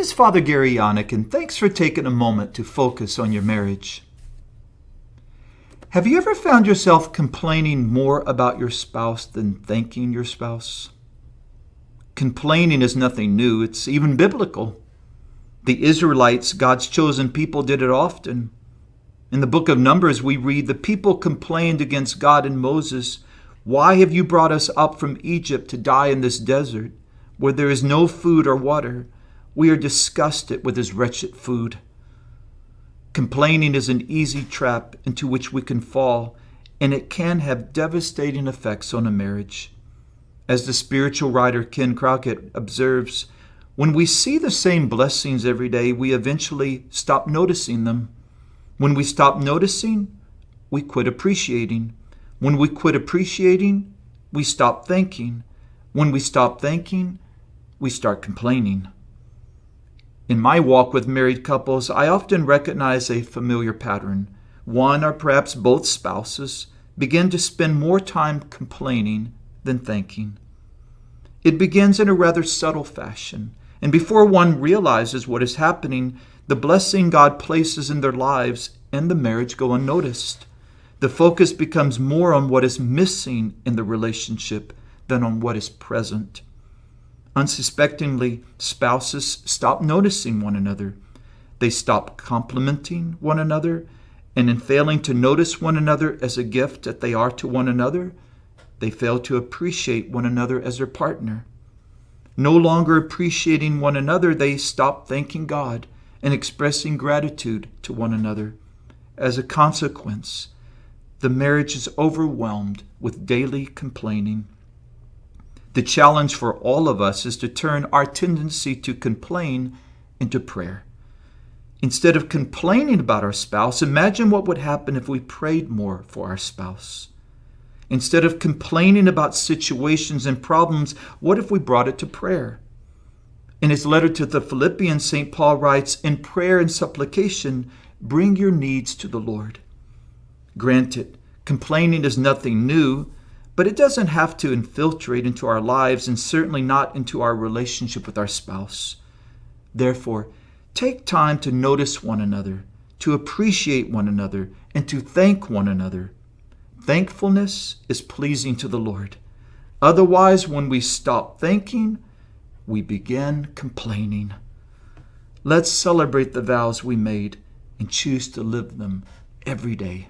is Father Gary Janak, and thanks for taking a moment to focus on your marriage. Have you ever found yourself complaining more about your spouse than thanking your spouse? Complaining is nothing new. It's even biblical. The Israelites, God's chosen people, did it often. In the book of Numbers, we read, "The people complained against God and Moses, 'Why have you brought us up from Egypt to die in this desert, where there is no food or water? We are disgusted with this wretched food.'" Complaining is an easy trap into which we can fall, and it can have devastating effects on a marriage. As the spiritual writer Ken Crockett observes, when we see the same blessings every day, we eventually stop noticing them. When we stop noticing, we quit appreciating. When we quit appreciating, we stop thanking. When we stop thanking, we start complaining. In my walk with married couples, I often recognize a familiar pattern. One or perhaps both spouses begin to spend more time complaining than thanking. It begins in a rather subtle fashion, and before one realizes what is happening, the blessing God places in their lives and the marriage go unnoticed. The focus becomes more on what is missing in the relationship than on what is present. Unsuspectingly, spouses stop noticing one another. They stop complimenting one another, and in failing to notice one another as a gift that they are to one another, they fail to appreciate one another as their partner. No longer appreciating one another, they stop thanking God and expressing gratitude to one another. As a consequence, the marriage is overwhelmed with daily complaining. The challenge for all of us is to turn our tendency to complain into prayer. Instead of complaining about our spouse, imagine what would happen if we prayed more for our spouse. Instead of complaining about situations and problems, what if we brought it to prayer? In his letter to the Philippians, St. Paul writes, "In prayer and supplication, bring your needs to the Lord." Granted, complaining is nothing new, but it doesn't have to infiltrate into our lives and certainly not into our relationship with our spouse. Therefore, take time to notice one another, to appreciate one another, and to thank one another. Thankfulness is pleasing to the Lord. Otherwise, when we stop thanking, we begin complaining. Let's celebrate the vows we made and choose to live them every day.